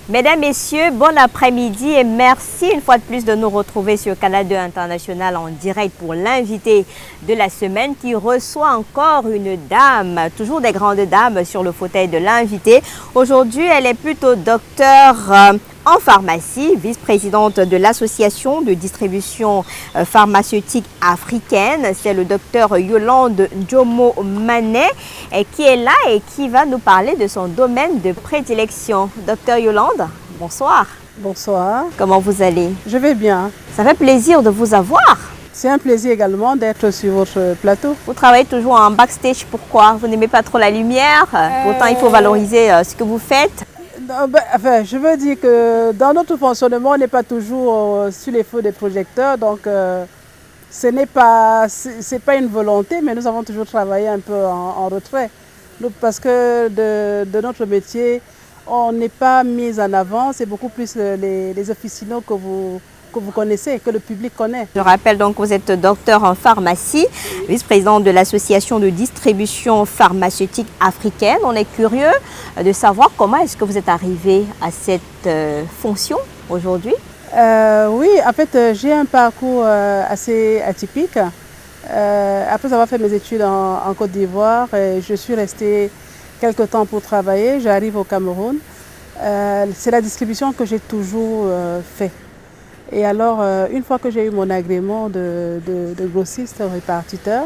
Mesdames, Messieurs, bon après-midi et merci une fois de plus de nous retrouver sur Canal 2 International en direct pour l'invité de la semaine qui reçoit encore une dame, toujours des grandes dames sur le fauteuil de l'invité. Aujourd'hui, elle est plutôt docteure en pharmacie, vice-présidente de l'association de distribution pharmaceutique africaine. C'est le docteur Yolande Djomo Manet qui est là et qui va nous parler de son domaine de prédilection. Docteur Yolande, bonsoir. Bonsoir. Comment vous allez? Je vais bien. Ça fait plaisir de vous avoir. C'est un plaisir également d'être sur votre plateau. Vous travaillez toujours en backstage, pourquoi? Vous n'aimez pas trop la lumière? Pourtant, il faut valoriser ce que vous faites. Enfin, je veux dire que dans notre fonctionnement, on n'est pas toujours sur les feux des projecteurs, donc ce n'est pas une volonté, mais nous avons toujours travaillé un peu en retrait. Donc, parce que de notre métier, on n'est pas mis en avant, c'est beaucoup plus les officinaux que vous connaissez, que le public connaît. Je rappelle donc que vous êtes docteur en pharmacie, vice-présidente de l'association de distribution pharmaceutique africaine. On est curieux de savoir comment est-ce que vous êtes arrivé à cette fonction aujourd'hui. Oui, en fait, j'ai un parcours assez atypique. Après avoir fait mes études en Côte d'Ivoire, je suis restée quelques temps pour travailler. J'arrive au Cameroun. C'est la distribution que j'ai toujours fait. Et alors, une fois que j'ai eu mon agrément de grossiste répartiteur,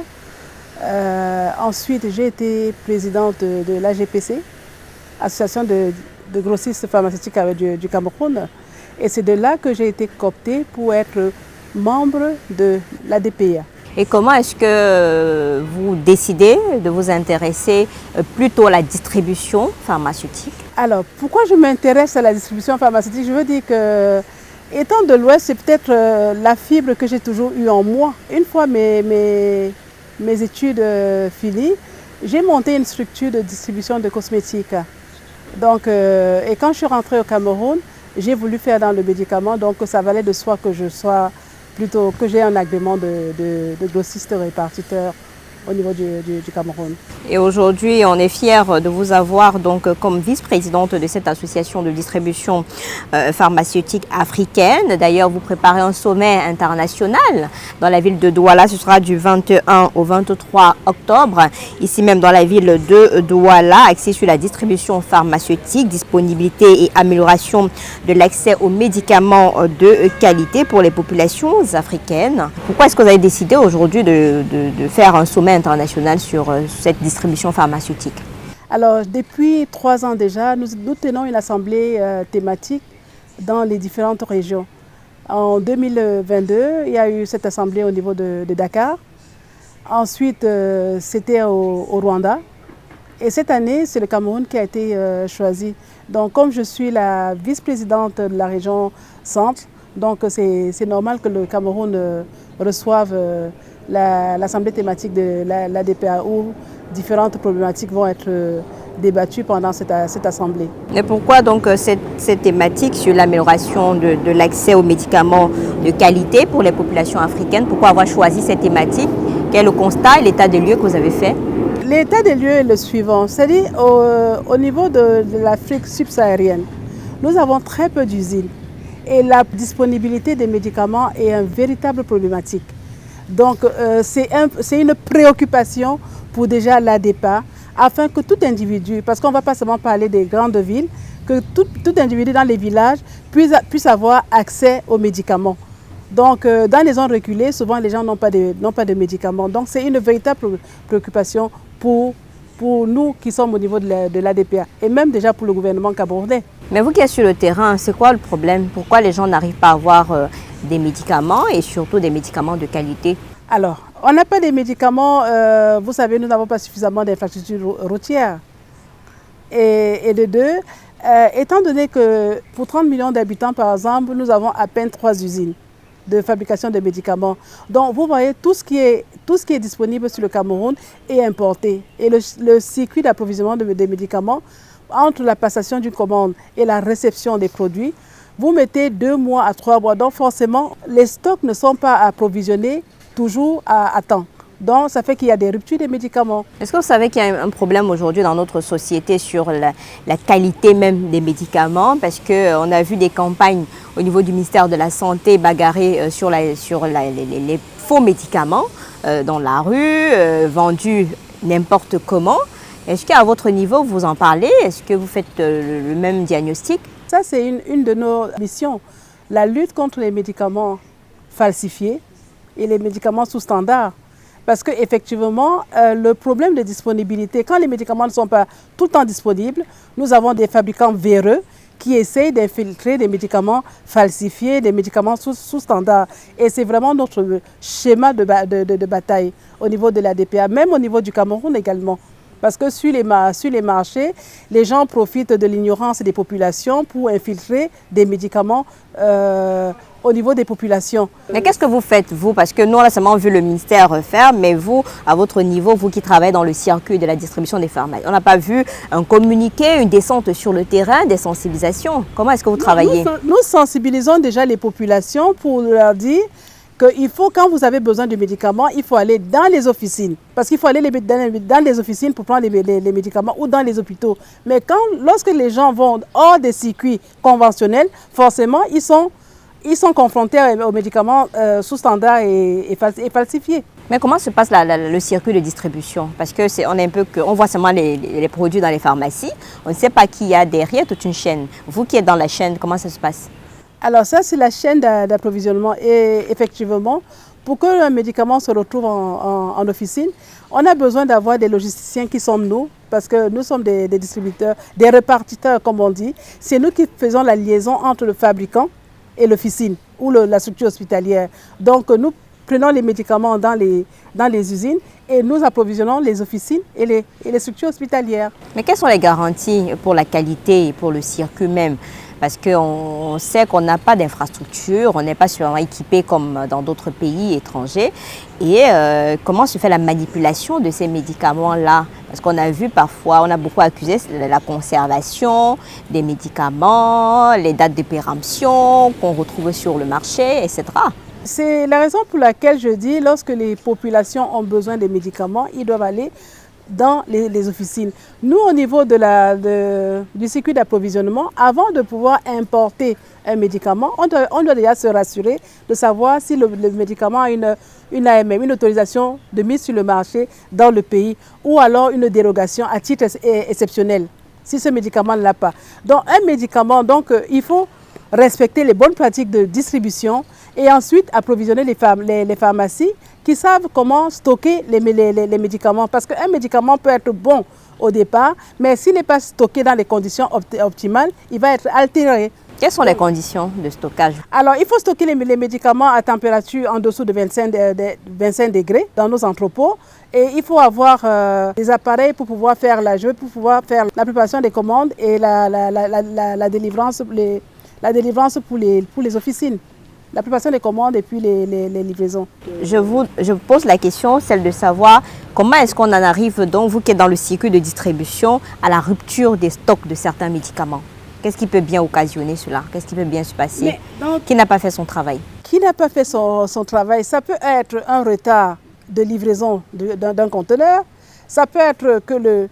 ensuite j'ai été présidente de l'AGPC, Association de grossistes pharmaceutiques du Cameroun. Et c'est de là que j'ai été cooptée pour être membre de l'ADPA. Et comment est-ce que vous décidez de vous intéresser plutôt à la distribution pharmaceutique? Alors, pourquoi je m'intéresse à la distribution pharmaceutique? Je veux dire que, étant de l'Ouest, c'est peut-être la fibre que j'ai toujours eue en moi. Une fois mes études finies, j'ai monté une structure de distribution de cosmétiques. Donc, et quand je suis rentrée au Cameroun, j'ai voulu faire dans le médicament, donc ça valait de soi que que j'ai un agrément de grossiste répartiteur au niveau du Cameroun. Et aujourd'hui, on est fiers de vous avoir donc comme vice-présidente de cette association de distribution pharmaceutique africaine. D'ailleurs, vous préparez un sommet international dans la ville de Douala. Ce sera du 21 au 23 octobre, ici même dans la ville de Douala, axé sur la distribution pharmaceutique, disponibilité et amélioration de l'accès aux médicaments de qualité pour les populations africaines. Pourquoi est-ce que vous avez décidé aujourd'hui de faire un sommet international sur cette distribution pharmaceutique? Alors, depuis 3 ans déjà, nous tenons une assemblée thématique dans les différentes régions. En 2022, il y a eu cette assemblée au niveau de Dakar. Ensuite, c'était au Rwanda. Et cette année, c'est le Cameroun qui a été choisi. Donc, comme je suis la vice-présidente de la région centre, donc c'est normal que le Cameroun reçoive l'assemblée thématique de l'ADPA où différentes problématiques vont être débattues pendant cette assemblée. Et pourquoi donc cette thématique sur l'amélioration de l'accès aux médicaments de qualité pour les populations africaines? Pourquoi avoir choisi cette thématique? Quel est le constat et l'état des lieux que vous avez fait? L'état des lieux est le suivant, c'est-à-dire au niveau de l'Afrique subsaharienne, nous avons très peu d'usines et la disponibilité des médicaments est une véritable problématique. Donc c'est une préoccupation pour déjà l'ADPA afin que tout individu, parce qu'on ne va pas seulement parler des grandes villes, que tout individu dans les villages puisse avoir accès aux médicaments. Donc dans les zones reculées, souvent les gens n'ont pas de médicaments. Donc c'est une véritable préoccupation pour nous qui sommes au niveau de l'ADPA et même déjà pour le gouvernement camerounais. Mais vous qui êtes sur le terrain, c'est quoi le problème? Pourquoi les gens n'arrivent pas à avoir des médicaments et surtout des médicaments de qualité? Alors, on n'a pas de médicaments, vous savez, nous n'avons pas suffisamment d'infrastructures routières. Et de deux, étant donné que pour 30 millions d'habitants, par exemple, nous avons à peine 3 usines de fabrication de médicaments. Donc, vous voyez, tout ce qui est disponible sur le Cameroun est importé. Et le circuit d'approvisionnement des médicaments, entre la passation d'une commande et la réception des produits, vous mettez 2 mois à 3 mois. Donc, forcément, les stocks ne sont pas approvisionnés toujours à temps. Donc, ça fait qu'il y a des ruptures des médicaments. Est-ce que vous savez qu'il y a un problème aujourd'hui dans notre société sur la qualité même des médicaments? Parce qu'on a vu des campagnes au niveau du ministère de la Santé bagarrer sur les faux médicaments dans la rue, vendus n'importe comment. Est-ce qu'à votre niveau, vous en parlez? Est-ce que vous faites le même diagnostic? Ça, c'est une de nos missions. La lutte contre les médicaments falsifiés et les médicaments sous standard. Parce qu'effectivement, le problème de disponibilité, quand les médicaments ne sont pas tout le temps disponibles, nous avons des fabricants véreux qui essayent d'infiltrer des médicaments falsifiés, des médicaments sous standard. Et c'est vraiment notre schéma de bataille au niveau de la DPA, même au niveau du Cameroun également. Parce que sur les marchés, les gens profitent de l'ignorance des populations pour infiltrer des médicaments au niveau des populations. Mais qu'est-ce que vous faites, vous? Parce que nous, on a seulement vu le ministère faire, mais vous, à votre niveau, vous qui travaillez dans le circuit de la distribution des pharmacies, on n'a pas vu un communiqué, une descente sur le terrain, des sensibilisations. Comment est-ce que vous travaillez? Nous sensibilisons déjà les populations pour leur dire qu'il faut, quand vous avez besoin de médicaments, il faut aller dans les officines. Parce qu'il faut aller dans les officines pour prendre les médicaments ou dans les hôpitaux. Mais lorsque les gens vont hors des circuits conventionnels, forcément, ils sont confrontés aux médicaments sous standard et falsifiés. Mais comment se passe le circuit de distribution? Parce on voit seulement les produits dans les pharmacies. On ne sait pas qui y a derrière toute une chaîne. Vous qui êtes dans la chaîne, comment ça se passe? Alors ça, c'est la chaîne d'approvisionnement. Et effectivement, pour qu'un médicament se retrouve en officine, on a besoin d'avoir des logisticiens qui sommes nous, parce que nous sommes des distributeurs, des répartiteurs comme on dit. C'est nous qui faisons la liaison entre le fabricant et l'officine ou la structure hospitalière. Donc nous prenons les médicaments dans les usines et nous approvisionnons les officines et les structures hospitalières. Mais quelles sont les garanties pour la qualité et pour le circuit même? Parce qu'on sait qu'on n'a pas d'infrastructure, on n'est pas suffisamment équipé comme dans d'autres pays étrangers. Et comment se fait la manipulation de ces médicaments-là? Parce qu'on a vu parfois, on a beaucoup accusé la conservation des médicaments, les dates de péremption qu'on retrouve sur le marché, etc. C'est la raison pour laquelle je dis, lorsque les populations ont besoin des médicaments, ils doivent aller dans les officines. Nous, au niveau du circuit d'approvisionnement, avant de pouvoir importer un médicament, on doit déjà se rassurer de savoir si le médicament a une AMM, une autorisation de mise sur le marché dans le pays, ou alors une dérogation à titre exceptionnel, si ce médicament ne l'a pas. Donc, un médicament, il faut respecter les bonnes pratiques de distribution et ensuite approvisionner les pharmacies qui savent comment stocker les médicaments. Parce qu'un médicament peut être bon au départ, mais s'il n'est pas stocké dans les conditions optimales, il va être altéré. Quelles sont les conditions de stockage? Alors, il faut stocker les médicaments à température en dessous de 25 degrés dans nos entrepôts. Et il faut avoir des appareils pour pouvoir faire pour pouvoir faire la préparation des commandes et la délivrance pour les officines. La préparation des commandes et puis les livraisons. Je pose la question, celle de savoir comment est-ce qu'on en arrive, donc vous qui êtes dans le circuit de distribution, à la rupture des stocks de certains médicaments. Qu'est-ce qui peut bien occasionner cela? Qu'est-ce qui peut bien se passer? Qui n'a pas fait son travail? Qui n'a pas fait son travail? Ça peut être un retard de livraison d'un conteneur. Ça peut être que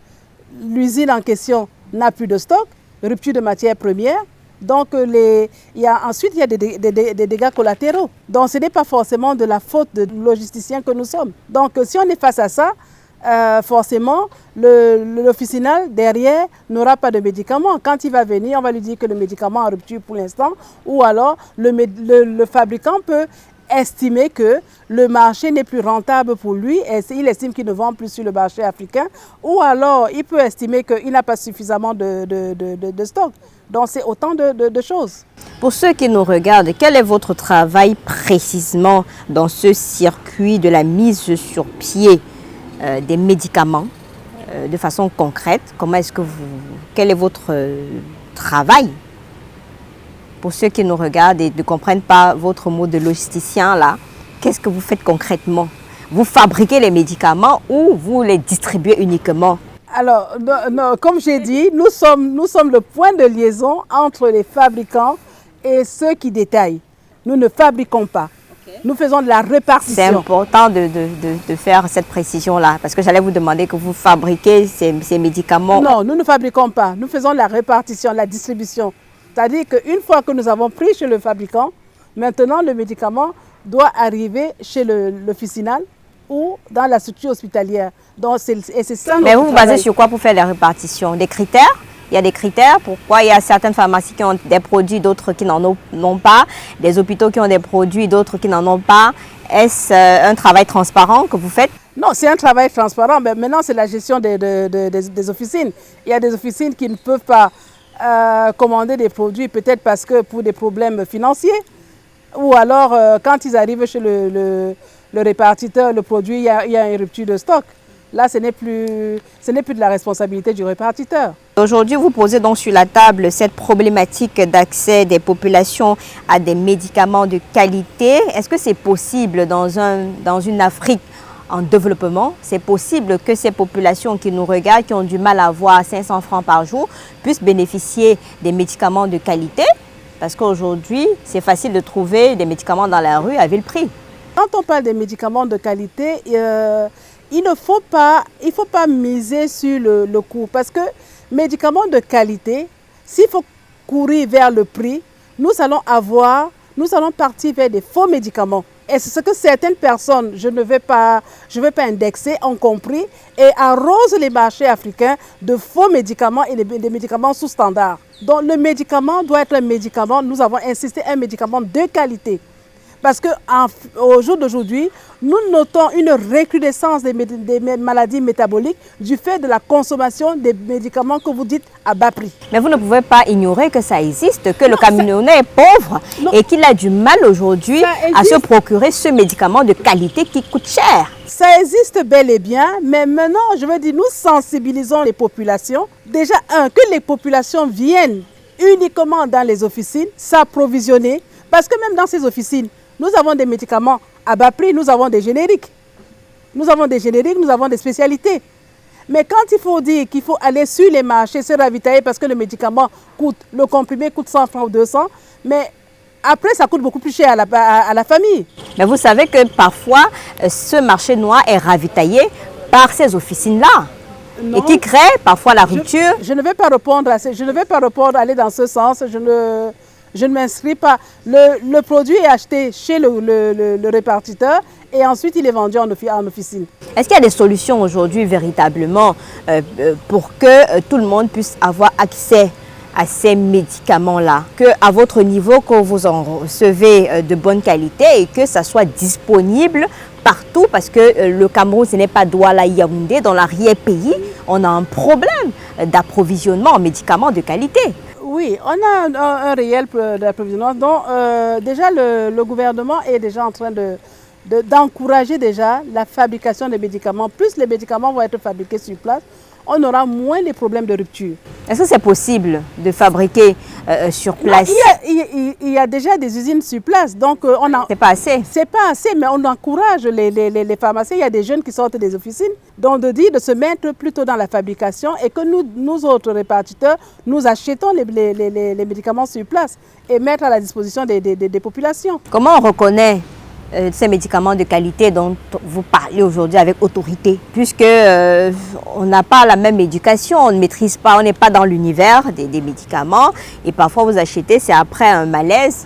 l'usine en question n'a plus de stock, rupture de matières premières. Donc, ensuite, il y a des dégâts collatéraux. Donc, ce n'est pas forcément de la faute de logisticiens que nous sommes. Donc, si on est face à ça, forcément, l'officinal derrière n'aura pas de médicament. Quand il va venir, on va lui dire que le médicament est en rupture pour l'instant, ou alors le fabricant peut estimer que le marché n'est plus rentable pour lui et il estime qu'il ne vend plus sur le marché africain, ou alors il peut estimer qu'il n'a pas suffisamment de stock. Donc c'est autant de choses. Pour ceux qui nous regardent, quel est votre travail précisément dans ce circuit de la mise sur pied des médicaments de façon concrète? Quel est votre travail? Pour ceux qui nous regardent et ne comprennent pas votre mot de logisticien là, qu'est-ce que vous faites concrètement? Vous fabriquez les médicaments ou vous les distribuez uniquement? Alors, comme j'ai dit, nous sommes le point de liaison entre les fabricants et ceux qui détaillent. Nous ne fabriquons pas. Okay. Nous faisons de la répartition. C'est important de faire cette précision-là, parce que j'allais vous demander que vous fabriquez ces médicaments. Non, nous ne fabriquons pas. Nous faisons la répartition, la distribution. C'est-à-dire qu'une fois que nous avons pris chez le fabricant, maintenant le médicament doit arriver chez l'officinal ou dans la structure hospitalière. Donc, c'est ça. Mais vous vous basez sur quoi pour faire la répartition? Des critères? Il y a des critères. Pourquoi il y a certaines pharmacies qui ont des produits, d'autres qui n'en ont pas, des hôpitaux qui ont des produits, d'autres qui n'en ont pas. Est-ce un travail transparent que vous faites? Non, c'est un travail transparent, mais maintenant c'est la gestion des officines. Il y a des officines qui ne peuvent pas commander des produits, peut-être parce que pour des problèmes financiers, ou alors quand ils arrivent chez le répartiteur, le produit, il y a une rupture de stock. Là, ce n'est plus de la responsabilité du répartiteur. Aujourd'hui, vous posez donc sur la table cette problématique d'accès des populations à des médicaments de qualité. Est-ce que c'est possible dans une Afrique en développement? C'est possible que ces populations qui nous regardent, qui ont du mal à avoir 500 francs par jour, puissent bénéficier des médicaments de qualité? Parce qu'aujourd'hui, c'est facile de trouver des médicaments dans la rue à vil prix. Quand on parle des médicaments de qualité, il ne faut pas miser sur le coût, parce que médicaments de qualité, s'il faut courir vers le prix, nous allons partir vers des faux médicaments. Et c'est ce que certaines personnes, je ne vais pas indexer, ont compris et arrosent les marchés africains de faux médicaments et des médicaments sous standard. Donc le médicament doit être un médicament, nous avons insisté, un médicament de qualité. Parce qu'au jour d'aujourd'hui, nous notons une recrudescence des maladies métaboliques du fait de la consommation des médicaments que vous dites à bas prix. Mais vous ne pouvez pas ignorer que ça existe, que le camionneur est pauvre et qu'il a du mal aujourd'hui à se procurer ce médicament de qualité qui coûte cher. Ça existe bel et bien, mais maintenant, je veux dire, nous sensibilisons les populations. Déjà, que les populations viennent uniquement dans les officines, s'approvisionner, parce que même dans ces officines, nous avons des médicaments à bas prix, nous avons des génériques. Nous avons des génériques, nous avons des spécialités. Mais quand il faut dire qu'il faut aller sur les marchés, se ravitailler parce que le médicament le comprimé coûte 100 francs ou 200, mais après ça coûte beaucoup plus cher à la famille. Mais vous savez que parfois, ce marché noir est ravitaillé par ces officines-là. Et qui crée parfois la rupture. Je ne vais pas répondre aller dans ce sens. Je ne m'inscris pas. Le produit est acheté chez le répartiteur et ensuite il est vendu en officine. Est-ce qu'il y a des solutions aujourd'hui véritablement pour que tout le monde puisse avoir accès à ces médicaments-là? Qu'à votre niveau, que vous en recevez de bonne qualité et que ça soit disponible partout, parce que le Cameroun, ce n'est pas Douala, Yaoundé, dans l'arrière-pays, on a un problème d'approvisionnement en médicaments de qualité. Oui, on a un réel d'approvisionnement. Donc, déjà, le gouvernement est déjà en train d'encourager déjà la fabrication des médicaments. Plus les médicaments vont être fabriqués sur place, on aura moins les problèmes de rupture. Est-ce que c'est possible de fabriquer sur place? Il y a déjà des usines sur place, donc c'est pas assez. C'est pas assez, mais on encourage les pharmaciens. Il y a des jeunes qui sortent des officines, donc de se mettre plutôt dans la fabrication et que nous autres répartiteurs, nous achetons les médicaments sur place et mettre à la disposition des populations. Comment on reconnaît ces médicaments de qualité dont vous parlez aujourd'hui avec autorité, puisque on n'a pas la même éducation, on ne maîtrise pas, on n'est pas dans l'univers des médicaments et parfois vous achetez, c'est après un malaise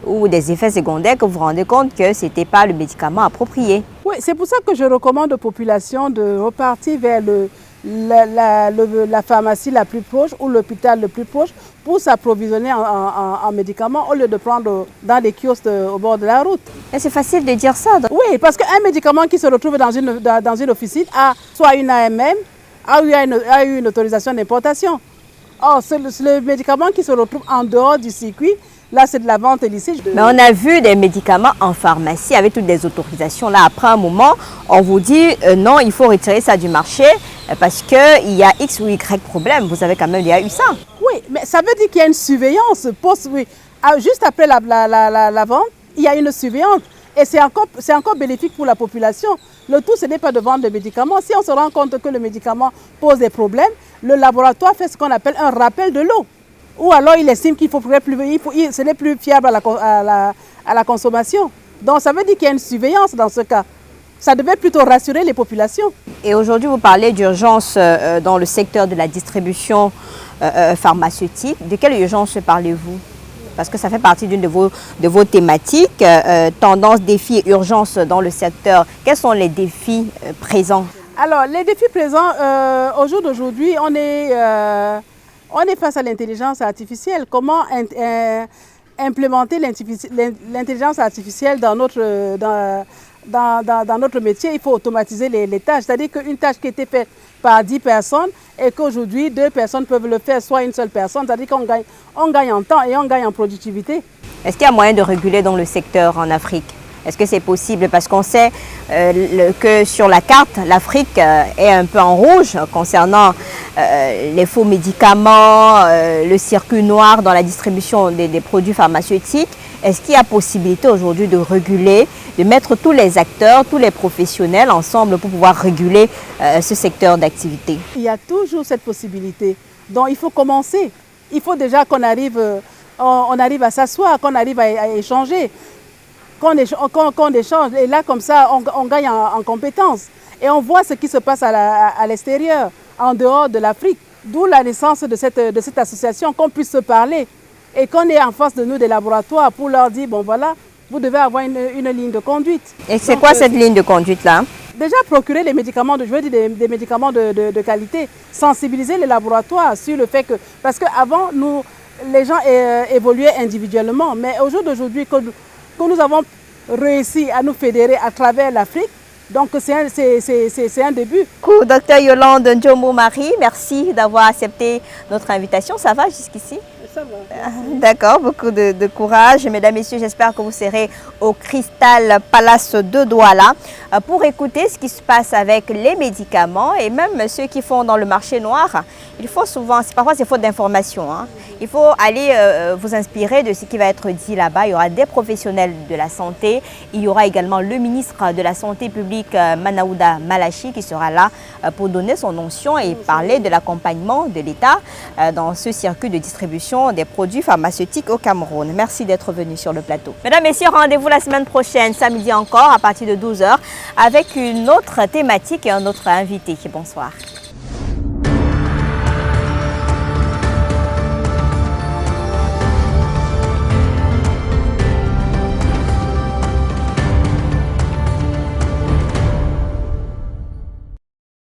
ou des effets secondaires que vous vous rendez compte que ce n'était pas le médicament approprié. Oui, c'est pour ça que je recommande aux populations de repartir vers la pharmacie la plus proche ou l'hôpital le plus proche pour s'approvisionner en médicaments au lieu de prendre dans les kiosques au bord de la route. Et c'est facile de dire ça. Oui, parce qu'un médicament qui se retrouve dans une officine a soit une AMM, a eu une autorisation d'importation. Or, le médicament qui se retrouve en dehors du circuit, là, c'est de la vente illicite. Mais on a vu des médicaments en pharmacie avec toutes des autorisations. Là, après un moment, on vous dit non, il faut retirer ça du marché parce qu'il y a X ou Y problème. Vous avez quand même déjà eu ça. Oui, mais ça veut dire qu'il y a une surveillance. Juste après la vente, il y a une surveillance. Et c'est encore bénéfique pour la population. Le tout, ce n'est pas de vendre le médicament. Si on se rend compte que le médicament pose des problèmes, le laboratoire fait ce qu'on appelle un rappel de l'eau. Ou alors il estime qu'il ce n'est plus fiable à la consommation. Donc ça veut dire qu'il y a une surveillance dans ce cas. Ça devait plutôt rassurer les populations. Et aujourd'hui, vous parlez d'urgence dans le secteur de la distribution pharmaceutique. De quelle urgence parlez-vous? Parce que ça fait partie d'une de vos thématiques, tendance, défis et urgence dans le secteur. Quels sont les défis présents? Alors, les défis présents, au jour d'aujourd'hui, on est face à l'intelligence artificielle. Comment implémenter l'intelligence artificielle dans notre métier? Il faut automatiser les tâches. C'est-à-dire qu'une tâche qui était faite par 10 personnes et qu'aujourd'hui 2 personnes peuvent le faire, soit une seule personne. C'est-à-dire qu'on gagne en temps et on gagne en productivité. Est-ce qu'il y a moyen de réguler dans le secteur en Afrique? Est-ce que c'est possible? Parce qu'on sait que sur la carte, l'Afrique est un peu en rouge concernant les faux médicaments, le circuit noir dans la distribution des produits pharmaceutiques. Est-ce qu'il y a possibilité aujourd'hui de réguler, de mettre tous les acteurs, tous les professionnels ensemble pour pouvoir réguler ce secteur d'activité? Il y a toujours cette possibilité. Donc il faut commencer. Il faut déjà qu'on arrive, on arrive à s'asseoir, qu'on arrive à échanger. Qu'on échange, et là comme ça on gagne en compétences et on voit ce qui se passe à l'extérieur, en dehors de l'Afrique, d'où la naissance de cette association, qu'on puisse se parler et qu'on ait en face de nous des laboratoires pour leur dire, bon voilà, vous devez avoir une ligne de conduite. Et c'est quoi cette ligne de conduite-là? Déjà procurer les médicaments, des médicaments de qualité, sensibiliser les laboratoires sur le fait que, parce qu'avant les gens évoluaient individuellement, mais au jour d'aujourd'hui, que nous avons réussi à nous fédérer à travers l'Afrique. Donc c'est un début. Docteur Yolande Ndjomo-Marie, merci d'avoir accepté notre invitation. Ça va jusqu'ici? Ça va. D'accord, beaucoup de courage. Mesdames, Messieurs, j'espère que vous serez au Crystal Palace de Douala pour écouter ce qui se passe avec les médicaments et même ceux qui font dans le marché noir. Il faut souvent, parfois c'est faute d'information, hein. Il faut aller vous inspirer de ce qui va être dit là-bas. Il y aura des professionnels de la santé. Il y aura également le ministre de la Santé publique, Manaouda Malachi, qui sera là pour donner son onction et parler de l'accompagnement de l'État dans ce circuit de distribution des produits pharmaceutiques au Cameroun. Merci d'être venu sur le plateau. Mesdames, Messieurs, rendez-vous la semaine prochaine, samedi encore, à partir de 12 h, avec une autre thématique et un autre invité. Bonsoir.